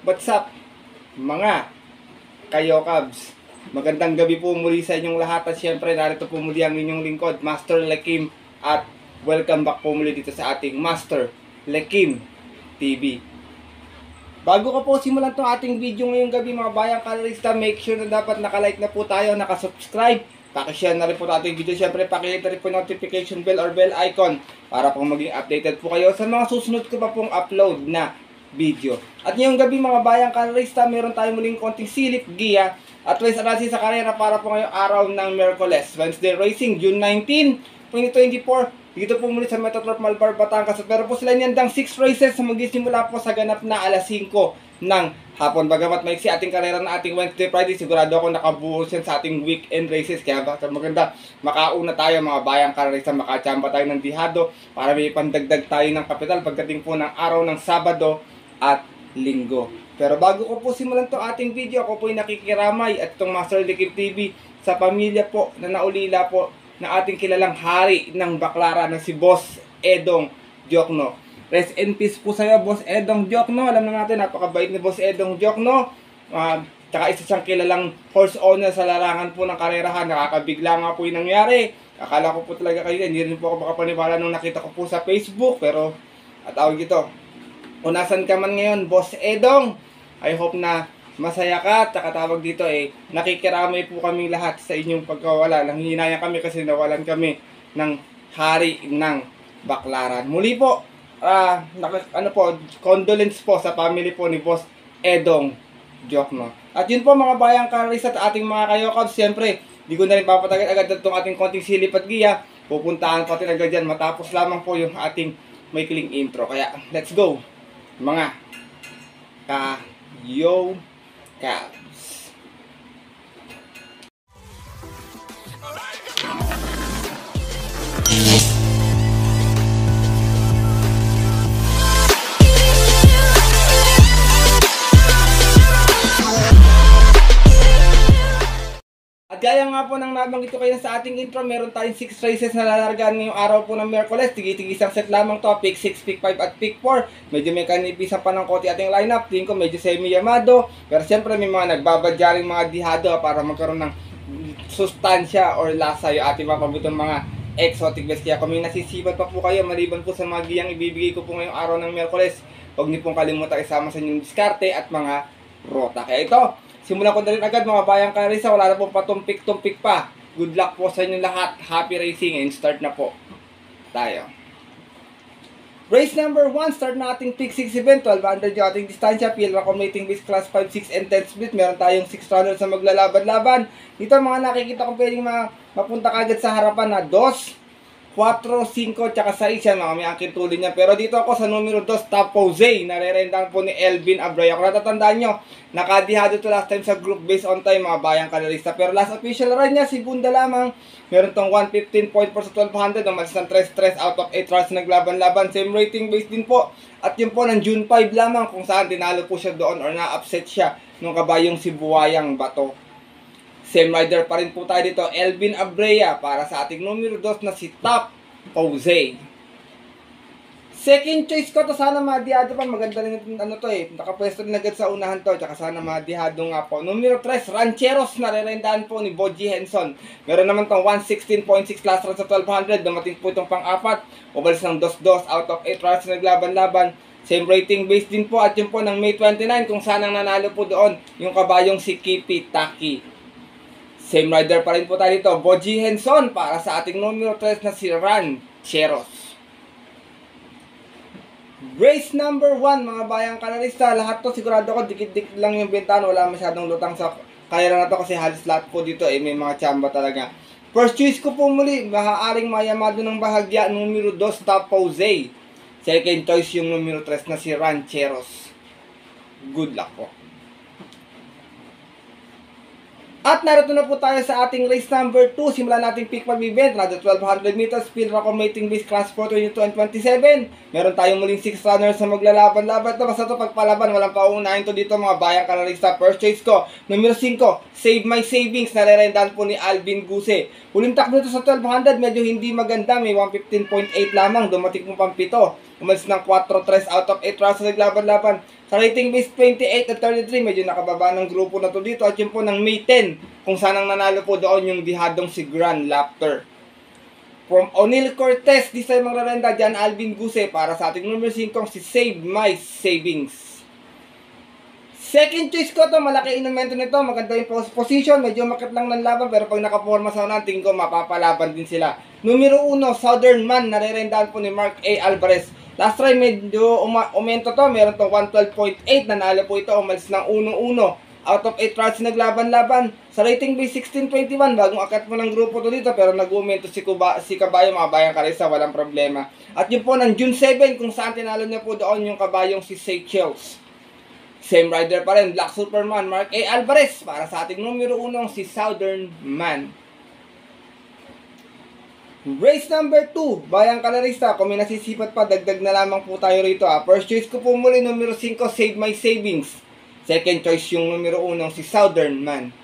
What's up, mga Kayokabs? Magandang gabi po muli sa inyong lahat. At syempre, narito po muli ang inyong lingkod, Master Lekim. At welcome back po muli dito sa ating Master Lekim TV. Bago ko po simulan itong ating video ngayong gabi, mga bayang kalorista, make sure na dapat nakalike na po tayo, nakasubscribe. Pakishare na rin po ating video. Syempre, pakihit na rin po notification bell or bell icon para po maging updated po kayo sa mga susunod ko pa pong upload na video. At ngayong gabi, mga bayang kalorista, meron tayong muling konting silip, giya, at race analysis sa karera para po ngayong araw ng Miyerkules, Wednesday Racing, June 19, 2024. Dito po muli sa Metroturf Malbar, Batangas. At meron po sila niyandang 6 races na magsisimula po sa ganap na alas 5 ng hapon. Bagamat maiksi ating karera na ating Wednesday, Friday, sigurado ako nakabuhos yan sa ating weekend races. Kaya maganda makauna tayo, mga bayang kalorista, makachamba tayo ng dihado para may pandagdag tayo ng kapital pagdating po ng araw ng Sabado at Linggo. Pero bago ko po simulan itong ating video, ako po ay nakikiramay at itong Master Lekim TV sa pamilya po na naulila po na ating kilalang hari ng Baclaran na si Boss Edong Diokno. Rest in peace po sa'yo, Boss Edong Diokno. Alam na natin, napakabait ni Boss Edong Diokno. Tsaka isa siyang kilalang horse owner sa larangan po ng karerahan. Nakakabigla nga po yung nangyari. Akala ko po talaga kayo, hindi rin po ako makapaniwala nung nakita ko po sa Facebook. Pero, at tawag ito, kung nasan ka man ngayon, Boss Edong, I hope na masaya ka. Tsaka tawag dito nakikiramay po kami lahat sa inyong pagkawala. Nanghihinayang kami kasi nawalan kami ng hari ng Baclaran. Muli po, condolence po sa family po ni Boss Edong Diokno. At yun po, mga bayang kalorista at ating mga Kayokabs, siyempre, di ko na rin papatagal agad itong ating konting silip at giya. Pupuntahan ko agad dyan matapos lamang po yung ating maikling intro. Kaya, let's go, mga Kayokabs. At gaya nga po nang nabanggit ko kayo sa ating intro, meron tayong 6 races na lalargaan ngayong araw po ng Miyerkules. Tigi-tigisang set lamang to, pick 6, pick 5 at pick 4. Medyo may kanipisan pa ng konti ating lineup. Tingin ko medyo semi-yamado. Pero siyempre may mga nagbabadyaring mga dihado para magkaroon ng sustansya or lasa yung ating mapabutong mga exotic best. Kaya kung may nasisipan pa po kayo, maliban po sa mga giyang ibibigay ko po ngayong araw ng Miyerkules, huwag niyo pong kalimutan isama sa inyong diskarte at mga rota. Kaya ito, simulan ko na rin agad, mga bayang kalorista. Wala na pong patumpik-tumpik pa. Good luck po sa inyong lahat. Happy racing and start na po tayo. Race number 1, start na ating pick 6 event. 1200 yung ating distansya. PL accommodating base class 5, 6 and 10 split. Meron tayong 6 runners na maglalaban-laban. Dito mga nakikita kong pwedeng mapunta kagad sa harapan na 2, 4, 5, tsaka 6 yan, mga may angkin tuloy niya. Pero dito ako sa numero 2, Top Jose, narerendang po ni Elvin Abraya. Kung natatandaan nyo, nakadihado to last time sa group based on time, mga bayang kalorista. Pero last official run niya, segunda lamang. Meron tong 115.4 sa 1200, umalis ng 3 out of 8 runs naglaban-laban. Same rating base din po. At yun po ng June 5 lamang kung saan dinalo po siya doon or na-upset siya nung kabayong si Buwayang Bato. Same rider pa rin po tayo dito, Elvin Abraya, para sa ating numero 2 na si Top Jose. Second choice ko to, sana madihado pa. Maganda rin nakapwesto rin agad sa unahan to. Tsaka sana madihado nga po. Numero 3, Rancheros, narerendaan po ni Boji Henson. Meron naman tong 116.6 last run sa 1200. Dumating po itong pang-apat. Umalis ng 2 out of 8 runs na naglaban-laban. Same rating base din po. At yun po ng May 29 kung saan ang nanalo po doon yung kabayong si Kipi Taki. Same rider pa rin po tayo dito, Boji Henson, para sa ating numero 3 na si Rancheros. Race number 1, mga bayang kalorista. Lahat to sigurado ko, dikit-dikit lang yung bentana. Wala masyadong lutang sa kaya na to kasi halos lahat po dito may mga tsamba talaga. First choice ko po muli, maaaring mayamado ng bahagya, numero 2, Top Jose. Second choice yung numero 3 na si Rancheros. Good luck po. At narito na po tayo sa ating race number 2. Simulan natin pick 5 event. Another 1200 meters, field accommodating base class 4, 22 and 27. Meron tayong muling 6 runners na maglalaban-laban. Ito, basta ito pagpalaban, walang paunahin to dito, mga bayang kalorista. First choice ko, numero 5, Save My Savings, narerendaan po ni Alvin Guse. Huling takbo nito sa 1200, medyo hindi maganda. May 115.8 lamang, dumating po pang 7. Umalis ng 4, 3 out of 8 rounds sa naglaban-laban. Sa rating base 28 at 33, medyo nakababa ng grupo na to dito. At yun po ng May 10, kung saan ang nanalo po doon yung dihadong si Grand Laughter. From O'Neil Cortez, di sa mga rarenda, John Alvin Guse, para sa ating number 5, si Save My Savings. Second choice ko to, malaki inumento nito, maganda yung position, medyo makit lang ng laban, pero pag nakaporma sa unahan, tingin ko mapapalaban din sila. Numero 1, Southern Man, narerendahan po ni Mark A. Alvarez. Last try, medyo umento to, meron to 112.8, nanalo po ito, umalis ng 1-1. Out of 8 tries naglaban-laban. Sa rating base 1621, bagong akat mo ng grupo to dito, pero nag-umento si Kabayo, mga bayang karisa, walang problema. At yun po ng June 7, kung saan tinalo niya po doon yung kabayong si Seychelles. Same rider pa rin, Black Superman, Mark A. Alvarez, para sa ating numero 1, si Southern Man. Race number 2, bayang kalarista, kung may nasisipat pa, dagdag na lamang po tayo rito. First choice ko po muli, numero 5, Save My Savings. Second choice yung numero 1, si Southern Man.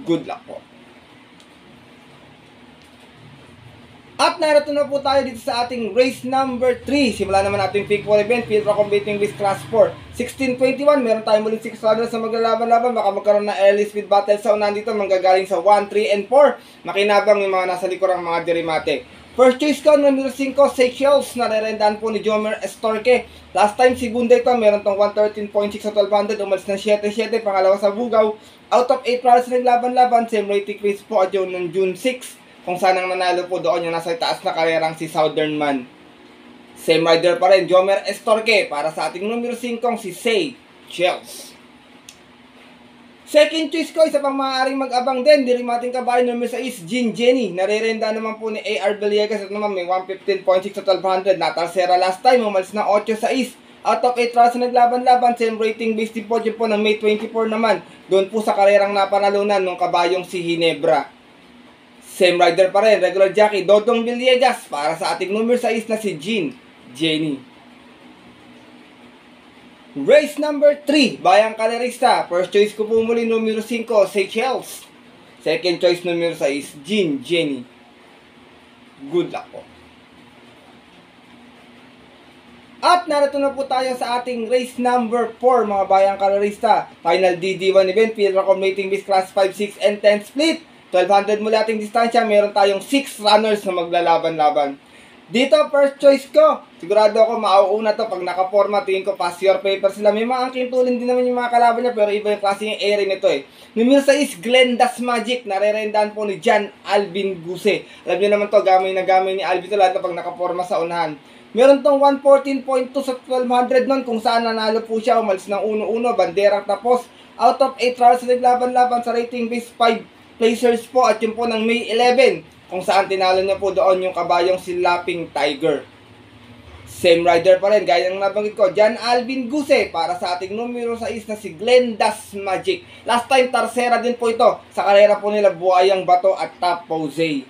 Good luck po. At narito na po tayo dito sa ating race number 3. Simula naman natin yung Pick 4 event, Field Rock Combating with Class 4. 1621, meron tayong muling 6 runners na maglalaban-laban. Baka magkaroon na early speed battle sa unahan dito. Manggagaling sa 1, 3, and 4. Makinabang yung mga nasa likurang mga dirimate. First choice ko, numero 5, Seychelles, narerendahan po ni Jomer Estorque. Last time, segunda ito, meron tong 113.6 sa 1200, umalis ng 7-7, pangalawa sa Bugaw. Out of 8 trials naglaban-laban, same rating quiz po at yun ng June 6, kung saan ang nanalo po doon yung nasa taas na karerang si Southern Man. Same rider pa rin, Jomer Estorque, para sa ating numero 5, si Seychelles. Second choice ko, isa pang maaaring mag-abang din, dirimating kabayo number 6, Jean Jenny. Narerenda naman po ni A.R. Villegas at naman may 115.6 sa 1200. Natalsera last time, umalis na 8-6. Out of 8 trials na naglaban-laban, same rating based po dyan po ng May 24 naman. Doon po sa karerang napanalunan ng kabayong si Ginebra. Same rider pa rin, regular jockey, Dodong Villegas, para sa ating number 6 na si Jean Jenny. Race number 3, bayang kalerista. First choice ko po muli, numero 5, Seychelles. Second choice, numero 6, Jean Jenny. Good luck po. At narito na po tayo sa ating race number 4, mga bayang kalerista. Final DD1 event, Field Rock Combating with Class 5, 6, and 10 split. 1200 mula ating distansya, meron tayong 6 runners na maglalaban-laban. Dito, first choice ko. Sigurado ako mauuna to pag nakaporma. Tingin ko pass your paper sila. May mga angkintulin din naman yung mga kalaban niya, pero iba yung klase yung area nito eh. Numero 6, Glenda's Magic. Narerendahan po ni John Alvin Guse. Alam niyo naman to, gamay na gamay ni Alvin to lahat na pag nakaporma sa unahan. Meron tong 114.2 sa 1200 nun, kung saan nanalo po siya. Umalis ng 1-1, banderang tapos. Out of 8 trials na naglaban-laban sa rating base 5 placers po. At yun po ng May 11, kung saan tinalo niya po doon yung kabayong si Lapping Tiger. Same rider pa rin, gaya ng nabanggit ko, John Alvin Guse, para sa ating numero 6 na si Glenda's Magic. Last time, tarsera din po ito sa karera po nila Buayang Bato at Top Jose.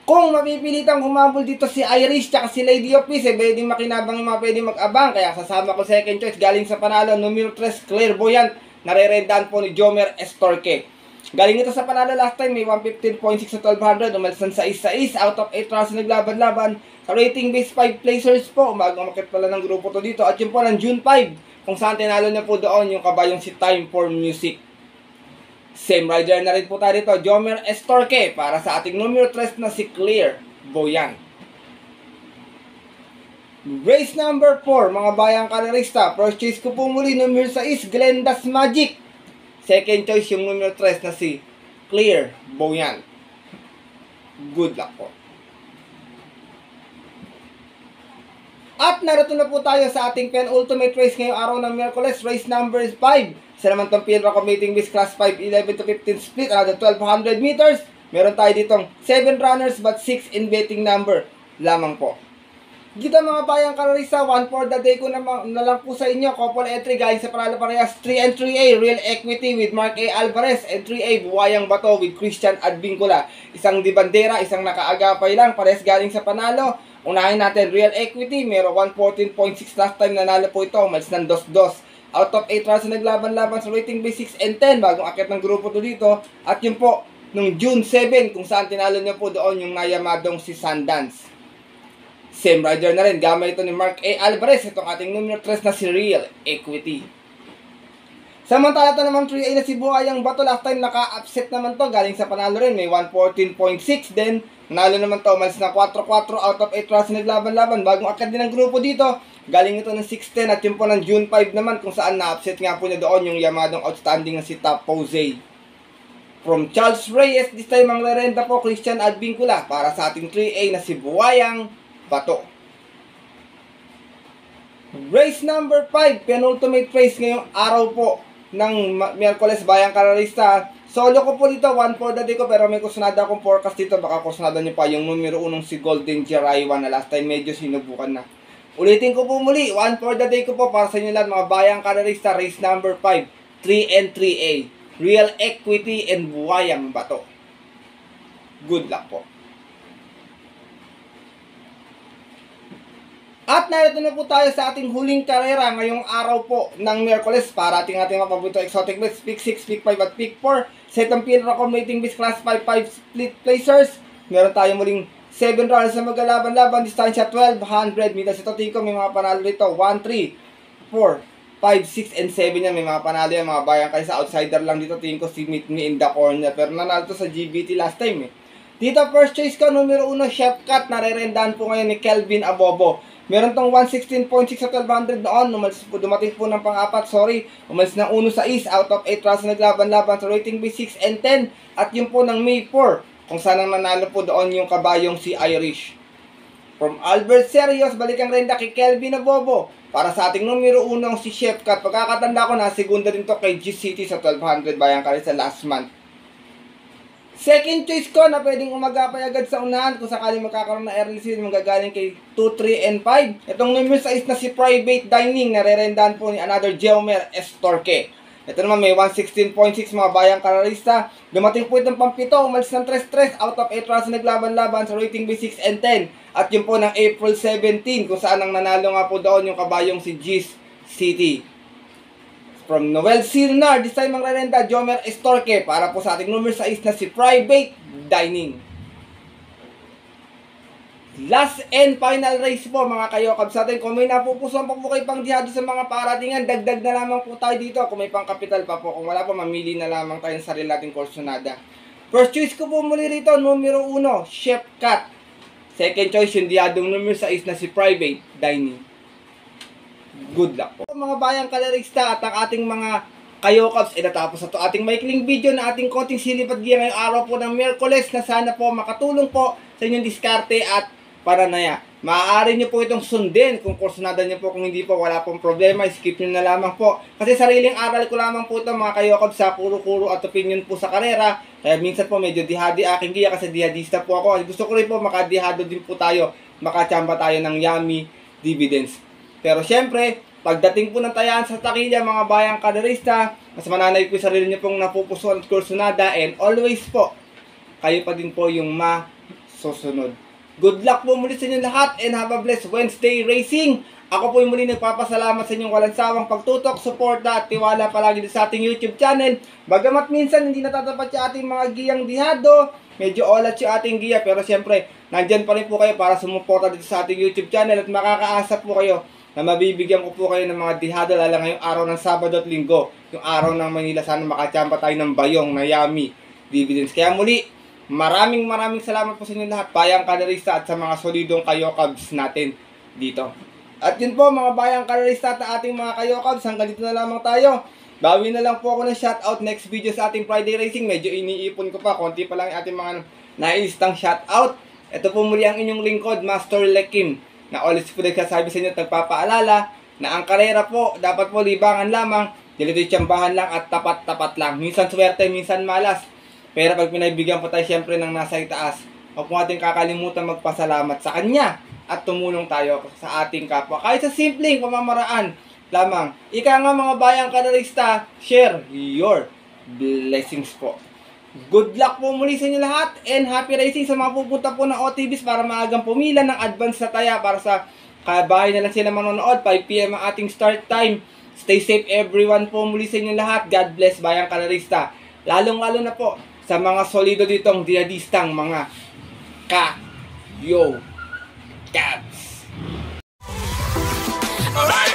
Kung mapipilitang humabol dito si Irish at si Lady of Peace, pwedeng makinabang yung mga pwedeng mag-abang. Kaya sasama ko second choice, galing sa panalo, numero 3, Clairvoyant, narerendahan po ni Jomer Estorque. Galing ito sa panalo last time, may 115.6 sa 1200, umalis ng 6-6, out of 8 rounds na naglaban-laban. Sa rating base 5 placers po, umagang-makit pala ng grupo to dito. At yun po ng June 5, kung saan tinalo niya po doon yung kabayong si Time for Music. Same rider na rin po tayo dito, Jomer Estorque, para sa ating numero 3 na si Clairvoyant. Race number 4, mga bayang karerista. First choice ko po muli, numero 6, Glenda's Magic. Second choice yung numero 3 na si Clairvoyant. Good luck po. At narito na po tayo sa ating penultimate race ngayong araw ng Miyerkules, race number 5. Isa naman itong Field Rock Combating with Class 5, 11 to 15 split, another 1200 meters. Meron tayo ditong 7 runners but 6 in betting number lamang po. Dito mga bayang karerista, 1 for the day ko na lang po sa inyo. Couple entry galing sa panalo parehas, 3 and 3A, Real Equity with Mark A. Alvarez, and 3A, Buayang Bato with Christian Advincula. Isang di bandera, isang nakaagapay lang, parehas galing sa panalo. Unahin natin, Real Equity, meron 114.6 last time, nanalo po ito, umalis ng 2-2. Out of 8 rounds na naglaban-laban sa rating base 6 and 10, bagong akit ng grupo to dito. At yun po, nung June 7, kung saan tinalo niya po doon yung nayamadong si Sundance. Same rider na rin, gamit ito ni Mark A. Alvarez, itong ating numero 3 na si Real Equity. Samantala ito naman 3A na si Buhayang Bato, last time naka-upset naman to, galing sa panalo rin, may 114.6 din. Nanalo naman to, umalis na 4-4 out of 8 rounds na naglaban-laban. Bagong akad din ng grupo dito, galing ito ng 6-10 at yun po ng June 5 naman kung saan na-upset nga po niya doon yung Yamadong outstanding na si Top Jose. From Charles Reyes, this time ang rerenda po Christian Advincula para sa ating 3A na si Buhayang Bato. Race number 5, penultimate race ngayong araw po ng Miyerkules, Bayang Karerista. Solo ko po dito, 1 for the day ko, pero may kusunada akong forecast dito. Baka kusunada nyo pa yung numero 1 si Golden Jiraiya na last time medyo sinubukan na. Ulitin ko po muli, 1 for the day ko po para sa inyo lahat mga Bayang Karerista. Race number 5, 3 and 3A, Real Equity and Buhayang Bato. Good luck po. At narito na po tayo sa ating huling karera ngayong araw po ng Miyerkules para ating mapaborito exotic bets, pick 6, pick 5 at pick 4. Set ang pinaka-accommodating bets class 5 split placers. Meron tayo muling 7 rounds na maglalaban-laban, distansya 1200 meters. Ito Tico, may mga panalo dito, 1, 3, 4, 5, 6, and 7 yan. May mga panalo yan, mga Bayang kayo sa outsider lang dito. Tingin ko si Meet Me in the Corner, pero nanalo to sa GBT last time eh. Dito first choice ko, numero 1, Chef Cat, narerendahan po ngayon ni Kelvin Abobo. Meron tong 116.6 sa 1200 noon, dumating po ng pang-apat, umalis ng 1 sa East, out of 8 rounds na naglaban-laban sa rating B 6 and 10, at yun po ng May 4, kung saan ang nanalo po doon yung kabayong si Irish. From Albert Serios, balikan renda kay Kelvin Abobo, para sa ating numero 1 si Chef Cat. Pagkakatanda ko na, segunda din to kay G-City sa 1200 Bayang Kari sa last month. Second choice ko na pwedeng umagapay agad sa unahan kung sakaling magkakaroon na early season, magagaling kay 2, 3, and 5. Itong numero 6 na si Private Dining na rerendahan po ni another Geomer Estorque. Ito naman may 116.6 mga Bayang Karerista. Dumating po itong pampito, umalis ng 3-3 out of 8 rounds na naglaban-laban sa rating B6 and 10. At yun po ng April 17 kung saan ang nanalo nga po doon yung kabayong si G's City. From Noel Sirnar, this time ang rerenda, Jomer Estorque, para po sa ating numero 6 na si Private Dining. Last and final race po mga kayokab sa atin. Kung may napupusuan pa po kayo pang dihado sa mga paratingan, dagdag na lamang po tayo dito. Kung may pang kapital pa po, kung wala pa, mamili na lamang tayo sa sarili nating kursunada. First choice ko po muli rito, numero 1, Chef Cat. Second choice, yung dihadong numero 6 na si Private Dining. Good luck po. Mga Bayang Karerista at ang ating mga kayokabs, natapos na to ating maikling video na ating konting silip at giya ngayong araw po ng Miyerkules na sana po makatulong po sa inyong diskarte at paranaya. Maaari nyo po itong sundin kung kursunada nyo po, kung hindi po wala pong problema, skip nyo na lamang po. Kasi sariling aral ko lamang po ito mga kayokabs sa kuro-kuro at opinion po sa karera. Kaya minsan po medyo dihadi aking giya kasi dihadista po ako. Gusto ko rin po makadihado din po tayo, makachamba tayo ng yummy dividends. Pero syempre, pagdating po ng tayaan sa takilya mga Bayang Karerista, mas mananay po yung sarili nyo pong napupusuan at kursunada, and always po, kayo pa din po yung masusunod. Good luck po muli sa inyo lahat and have a blessed Wednesday racing. Ako po yung muli nagpapasalamat sa inyong walang sawang pagtutok, suporta at tiwala palagi sa ating YouTube channel. Bagamat minsan hindi natatapat yung ating mga giyang dihado, medyo olat yung ating giya, pero syempre, nandyan pa rin po kayo para sumuporta dito sa ating YouTube channel at makakaasa po kayo na mabibigyan ko po kayo ng mga dihado lalo ngayong araw ng Sabado at Linggo. Yung araw ng Manila, sana makachamba tayo ng bayong na yummy dividends. Kaya muli, maraming salamat po sa inyo lahat, Bayang Karerista, at sa mga solidong kayokabs natin dito. At yun po mga Bayang Karerista at ating mga kayokabs, hanggang dito na lamang tayo. Bawi na lang po ako ng shoutout next video sa ating Friday Racing. Medyo iniipon ko pa, konti pa lang yung ating mga nailistang shoutout. Ito po muli ang inyong lingkod, Master Lekim, na always po nagsasabi sa inyo at nagpapaalala na ang karera po, dapat po libangan lamang, dilito'y tsambahan lang at tapat-tapat lang. Minsan swerte, minsan malas. Pero pag pinagbigyan po tayo siyempre ng nasa itaas, huwag po natin kakalimutan magpasalamat sa Kanya at tumulong tayo sa ating kapwa. Kahit sa simpleng pamamaraan lamang. Ika nga mga Bayang Karerista, share your blessings po. Good luck po muli sa inyo lahat and happy racing sa mga pupunta po ng OTBs para maagang pumila ng advance na taya para sa kabahay na lang sila manonood. 5 PM ang ating start time. Stay safe everyone po muli sa inyo lahat. God bless Bayang Karerista. Lalong-lalo na po sa mga solido ditong diyadistang mga ka-yo-cabs. Alright!